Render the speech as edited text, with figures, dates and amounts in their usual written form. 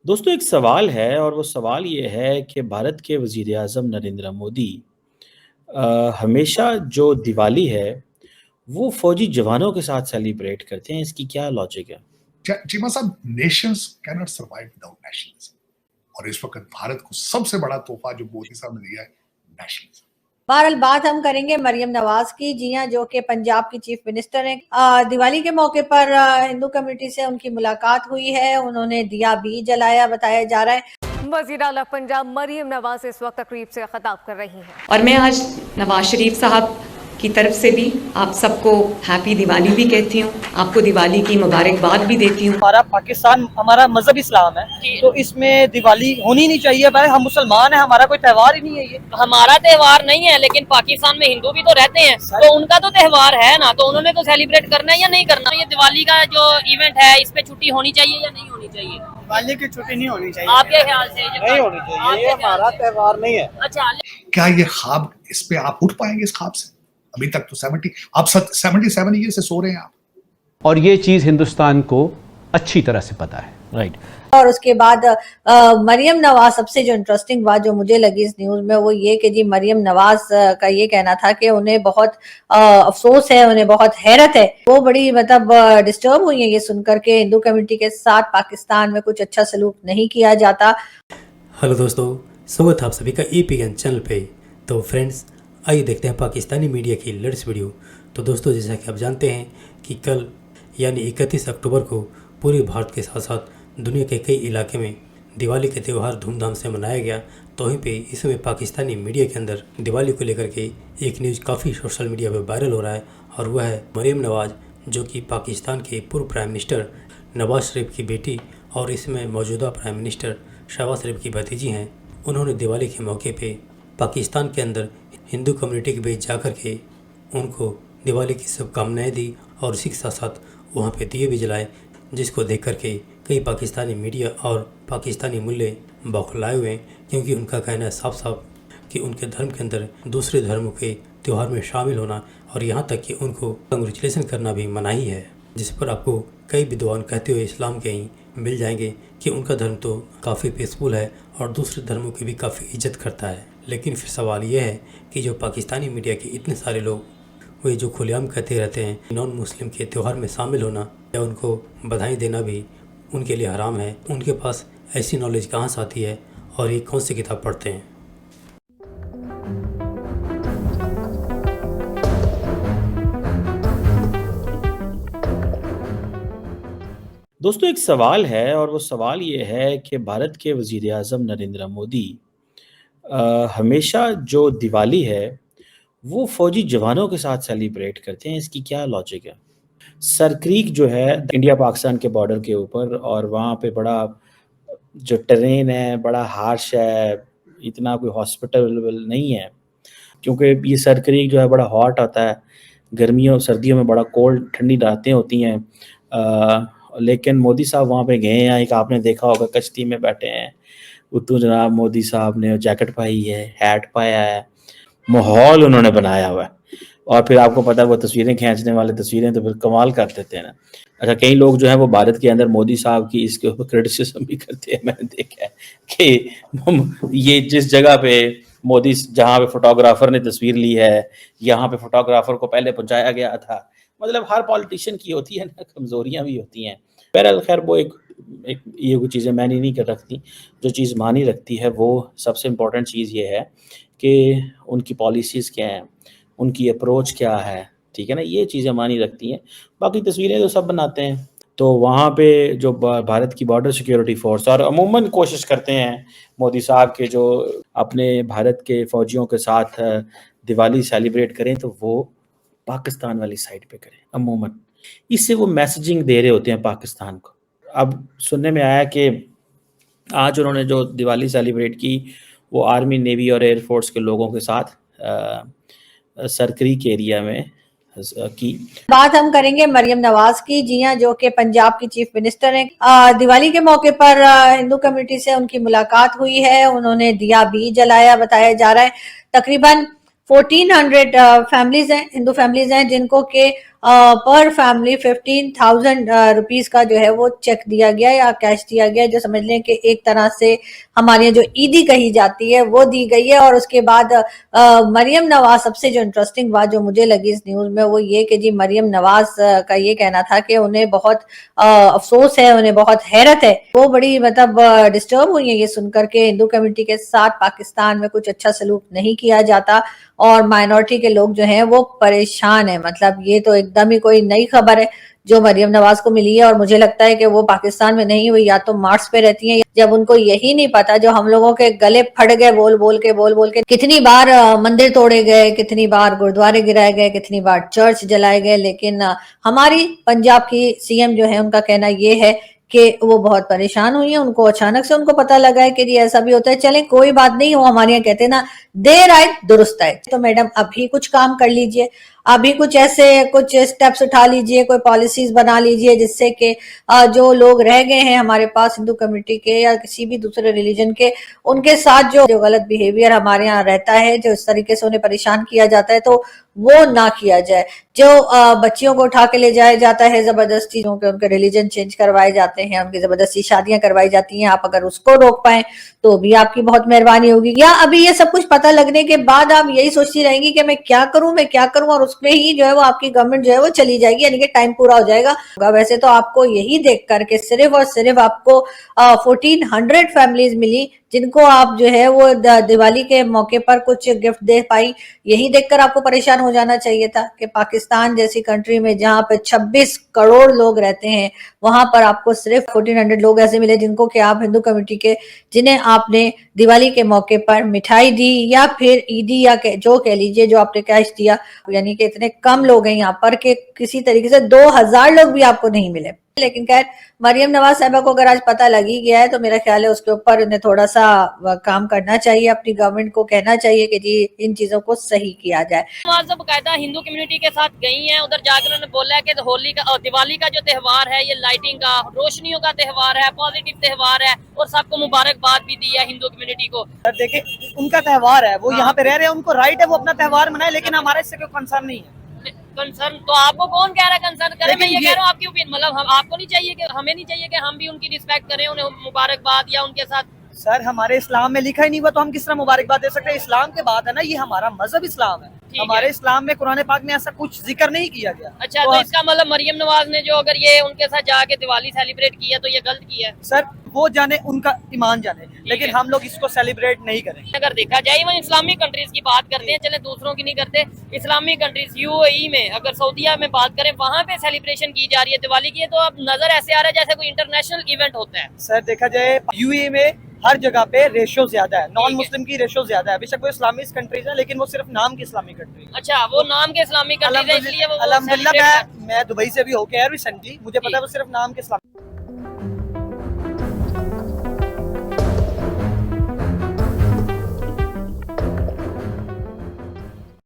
दोस्तों एक सवाल है और वो सवाल ये है कि भारत के वज़ीर आज़म नरेंद्र मोदी हमेशा जो दिवाली है, वो फ़ौजी जवानों के साथ सेलिब्रेट करते हैं, इसकी क्या लॉजिक है? चीमा साहब, Nations cannot survive without nationalism. और इस वक्त भारत को सबसे बड़ा तोहफा जो मोदी साहब ने दिया है, नेशनलिज्म। बहरहाल बात हम करेंगे मरियम नवाज की। जी हाँ, जो कि पंजाब की चीफ मिनिस्टर हैं। दिवाली के मौके पर हिंदू कम्युनिटी से उनकी मुलाकात हुई है, उन्होंने दिया भी जलाया, बताया जा रहा है। वज़ीर आला पंजाब मरियम नवाज इस वक्त तकरीब से खिताब कर रही हैं। और मैं आज नवाज शरीफ साहब की तरफ से भी आप सबको हैप्पी दिवाली भी कहती हूँ, आपको दिवाली की मुबारकबाद भी देती हूँ। हमारा पाकिस्तान, हमारा मजहब इस्लाम है, तो इसमें दिवाली होनी नहीं चाहिए। भाई हम मुसलमान हैं, हमारा कोई त्यौहार ही नहीं है। ये हमारा त्यौहार नहीं है, लेकिन पाकिस्तान में हिंदू भी तो रहते हैं, तो उनका तो त्यौहार है ना, तो उन्होंने तो सेलिब्रेट करना है या नहीं करना। ये दिवाली का जो इवेंट है, इस पे छुट्टी होनी चाहिए या नहीं होनी चाहिए? दिवाली की छुट्टी नहीं होनी चाहिए आपके ख्याल से? नहीं होनी चाहिए, ये हमारा त्यौहार नहीं है। अच्छा, क्या ये ख्वाब, इस पे आप उठ पाएंगे इस ख्वाब से? अभी तक तो 77 ईयर से सो रहे हैं आप। और ये चीज हिंदुस्तान को अच्छी तरह से पता है। राइट। और उसके बाद मरियम नवाज, सबसे जो इंटरेस्टिंग बात जो मुझे लगी इस न्यूज में वो ये कि जी मरियम नवाज का ये कहना था कि उन्हें बहुत अफसोस है, उन्हें बहुत हैरत है। वो बड़ी मतलब डिस्टर्ब हुई है ये सुनकर के हिंदू कम्युनिटी के साथ पाकिस्तान में कुछ अच्छा सलूक नहीं किया जाता। हेलो दोस्तों, स्वागत है आप सभी का EPN चैनल पे। तो फ्रेंड्स, आइए देखते हैं पाकिस्तानी मीडिया की लेटेस्ट वीडियो। तो दोस्तों, जैसा कि आप जानते हैं कि कल यानी 31 अक्टूबर को पूरे भारत के साथ साथ दुनिया के कई इलाके में दिवाली का त्यौहार धूमधाम से मनाया गया। तो वहीं पे इस समय पाकिस्तानी मीडिया के अंदर दिवाली को लेकर के एक न्यूज़ काफ़ी सोशल मीडिया पर वायरल हो रहा है, और वह है मरियम नवाज, जो कि पाकिस्तान के पूर्व प्राइम मिनिस्टर नवाज शरीफ की बेटी और इसमें मौजूदा प्राइम मिनिस्टर शहबाज शरीफ की भतीजी हैं। उन्होंने दिवाली के मौके पर पाकिस्तान के अंदर हिंदू कम्युनिटी के बीच जाकर के उनको दिवाली की शुभकामनाएं दी और इसी के साथ साथ वहाँ पे दिए भी जलाए, जिसको देख कर के कई पाकिस्तानी मीडिया और पाकिस्तानी मुल्ले बौखलाए हुए हैं, क्योंकि उनका कहना है साफ साफ कि उनके धर्म के अंदर दूसरे धर्मों के त्यौहार में शामिल होना और यहाँ तक कि उनको कंग्रेचुलेसन करना भी मनाही है, जिस पर आपको कई विद्वान कहते हुए इस्लाम के ही मिल जाएंगे कि उनका धर्म तो काफ़ी पीसफुल है और दूसरे धर्मों की भी काफ़ी इज्जत करता है। लेकिन फिर सवाल यह है कि जो पाकिस्तानी मीडिया के इतने सारे लोग वे जो खुलेआम कहते रहते हैं नॉन मुस्लिम के त्यौहार में शामिल होना या उनको बधाई देना भी उनके लिए हराम है, उनके पास ऐसी नॉलेज कहाँ से आती है और ये कौन सी किताब पढ़ते हैं? दोस्तों एक सवाल है और वो सवाल ये है कि भारत के वज़ीर आज़म नरेंद्र मोदी हमेशा जो दिवाली है, वो फ़ौजी जवानों के साथ सेलिब्रेट करते हैं, इसकी क्या लॉजिक है? सर क्रीक जो है इंडिया पाकिस्तान के बॉर्डर के ऊपर, और वहाँ पे बड़ा जो टेरेन है बड़ा हार्श है, इतना कोई हॉस्पिटल नहीं है, क्योंकि ये सर क्रीक जो है बड़ा हॉट होता है, गर्मियों सर्दियों में बड़ा कोल्ड ठंडी रातें होती हैं। लेकिन मोदी साहब वहाँ पे गए हैं, एक आपने देखा होगा कश्ती में बैठे हैं, उत्तू जनाब मोदी साहब ने जैकेट पाई है, हैट पाया है, माहौल उन्होंने बनाया हुआ है। और फिर आपको पता है वो तस्वीरें खींचने वाले तस्वीरें तो फिर कमाल कर देते हैं ना। अच्छा, कई लोग जो है वो भारत के अंदर मोदी साहब की इसके ऊपर क्रिटिसिज्म भी करते हैं, मैंने देखा है कि ये जिस जगह पे मोदी, जहाँ पे फोटोग्राफर ने तस्वीर ली है, यहाँ पे फोटोग्राफर को पहले पहुंचाया गया था। मतलब हर पॉलिटिशियन की होती है ना, कमजोरियां भी होती हैं। बहरहाल खैर वो एक ये कोई चीज़ें मानी नहीं कर रखती। जो चीज़ मानी रखती है वो सबसे इम्पोर्टेंट चीज़ ये है कि उनकी पॉलिसीज़ क्या हैं, उनकी अप्रोच क्या है, ठीक है ना, ये चीज़ें मानी रखती हैं। बाकी तस्वीरें तो सब बनाते हैं। तो वहाँ पे जो भारत की बॉर्डर सिक्योरिटी फोर्स और अमूमन कोशिश करते हैं मोदी साहब के जो अपने भारत के फ़ौजियों के साथ दिवाली सेलिब्रेट करें, तो वो पाकिस्तान वाली साइड पे करें अमूमन। इससे वो मैसेजिंग दे रहे होते हैं पाकिस्तान को। अब सुनने में आया कि आज उन्होंने जो दिवाली सेलिब्रेट की वो आर्मी, नेवी और एयरफोर्स के लोगों के साथ सर क्रीक एरिया में की। बात हम करेंगे मरियम नवाज की। जी हाँ, जो कि पंजाब की चीफ मिनिस्टर हैं। दिवाली के मौके पर हिंदू कम्युनिटी से उनकी मुलाकात हुई है, उन्होंने दिया भी जलाया, बताया जा रहा है। तकरीबन 1400 फैमिलीज हैं, हिंदू फैमिलीज हैं, जिनको के पर फैमिली 15,000 रुपीज का जो है वो चेक दिया गया या कैश दिया गया, जो समझ लें कि एक तरह से हमारे यहाँ जो ईदी कही जाती है वो दी गई है। और उसके बाद मरियम नवाज, सबसे जो इंटरेस्टिंग बात जो मुझे लगी इस न्यूज में वो ये कि जी मरियम नवाज का ये कहना था कि उन्हें बहुत अफसोस है, उन्हें बहुत हैरत है, वो बड़ी मतलब डिस्टर्ब हुई है ये सुनकर के हिंदू कम्युनिटी के साथ पाकिस्तान में कुछ अच्छा सलूक नहीं किया जाता और माइनॉरिटी के लोग जो हैं वो परेशान है। मतलब ये तो एकदम ही कोई नई खबर है जो मरियम नवाज को मिली है और मुझे लगता है कि वो पाकिस्तान में नहीं हुई, या तो मार्च पे रहती हैं, जब उनको यही नहीं पता जो हम लोगों के गले फट गए बोल बोल के कितनी बार मंदिर तोड़े गए, कितनी बार गुरुद्वारे गिराए गए, कितनी बार चर्च जलाए गए। लेकिन हमारी पंजाब की सीएम जो है उनका कहना ये है कि वो बहुत परेशान हुई है, उनको अचानक से उनको पता लगा है कि जी ऐसा भी होता है। चलें कोई बात नहीं, वो हमारे यहाँ कहते हैं ना, देर आए दुरुस्त आए। तो मैडम अभी कुछ काम कर लीजिए, अभी कुछ ऐसे कुछ स्टेप्स उठा लीजिए, कोई पॉलिसीज बना लीजिए जिससे कि जो लोग रह गए हैं हमारे पास हिंदू कम्युनिटी के या किसी भी दूसरे रिलीजन के, उनके साथ जो गलत बिहेवियर हमारे यहाँ रहता है, जो इस तरीके से उन्हें परेशान किया जाता है, तो वो ना किया जाए। जो बच्चियों को उठा के ले जाया जाता है जबरदस्ती, क्योंकि उनके रिलीजन चेंज करवाए जाते हैं, उनकी जबरदस्ती शादियां करवाई जाती हैं, आप अगर उसको रोक पाए तो भी आपकी बहुत मेहरबानी होगी। या अभी ये सब कुछ पता लगने के बाद आप यही सोचती रहेंगी कि मैं क्या करूं और उसमें ही जो है वो आपकी गवर्नमेंट जो है वो चली जाएगी, यानी कि टाइम पूरा हो जाएगा। वैसे तो आपको यही देख करके सिर्फ और सिर्फ आपको 1400 फैमिलीज मिली जिनको आप जो है वो दिवाली के मौके पर कुछ गिफ्ट दे पाई। यही देखकर आपको परेशान हो जाना चाहिए था कि पाकिस्तान जैसी कंट्री में जहां पे 26 करोड़ लोग रहते हैं, वहां पर आपको सिर्फ 1400 लोग ऐसे मिले जिनको कि आप हिंदू कम्युनिटी के, जिन्हें आपने दिवाली के मौके पर मिठाई दी या फिर ईदी या जो कह लीजिए जो आपने कैश दिया। यानी कि इतने कम लोग हैं यहाँ पर कि किसी तरीके से 2000 लोग भी आपको नहीं मिले। लेकिन खैर मरियम नवाज साहबा को अगर आज पता लग ही गया है तो मेरा ख्याल है उसके ऊपर उन्हें थोड़ा सा काम करना चाहिए, अपनी गवर्नमेंट को कहना चाहिए कि जी इन चीजों को सही किया जाए। नवाज बकायदा हिंदू कम्युनिटी के साथ गई हैं, उधर जाकर उन्होंने बोला है कि होली का और दिवाली का जो त्योहार है ये लाइटिंग का, रोशनियों का त्योहार है, पॉजिटिव त्योहार है और सबको मुबारकबाद भी दी है हिंदू कम्युनिटी को। देखिए उनका त्योहार है, वो यहाँ पे रह रहे हैं, उनको राइट है वो अपना त्योहार मनाए, लेकिन हमारे इससे कोई कंसर्न नहीं है। कंसर्न तो आपको कौन कह रहा है कंसर्न करें? मैं ये कह रहा हूँ आपकी ओपिनियन, मतलब हम आपको नहीं चाहिए कि हमें नहीं चाहिए कि हम भी उनकी रिस्पेक्ट करें, उन्हें मुबारकबाद या उनके साथ। सर हमारे इस्लाम में लिखा ही नहीं हुआ तो हम किस तरह मुबारकबाद दे सकते हैं? इस्लाम के बाद है ना, ये हमारा मजहब इस्लाम है, हमारे इस्लाम में कुरान पाक में ऐसा कुछ जिक्र नहीं किया गया। अच्छा तो इसका मतलब मरियम नवाज ने जो अगर ये उनके साथ जाके दिवाली सेलिब्रेट किया तो ये गलत किया है? सर वो जाने, उनका ईमान जाने, लेकिन हम लोग इसको सेलिब्रेट नहीं करेंगे। अगर देखा जाए इवन इस्लामिक कंट्रीज की बात करते हैं, चले दूसरों की नहीं करते, इस्लामिक कंट्रीज यूएई में अगर सऊदीया में बात करें, वहाँ पे सेलिब्रेशन की जा रही है दिवाली की, तो अब नजर ऐसे आ रहा है जैसे कोई इंटरनेशनल इवेंट होता है। सर देखा जाए यूएई में हर जगह पे रेशो ज्यादा है, नॉन मुस्लिम की रेशो ज्यादा है। बेशक वो इस्लामिक कंट्रीज है लेकिन वो सिर्फ नाम की इस्लामिक कंट्री है। अच्छा वो नाम के इस्लामिक कंट्रीज है इसलिए वो अल्हम्दुलिल्लाह मैं दुबई से भी होके आया रिसेंटली, मुझे पता है वो सिर्फ नाम के इस्लामिक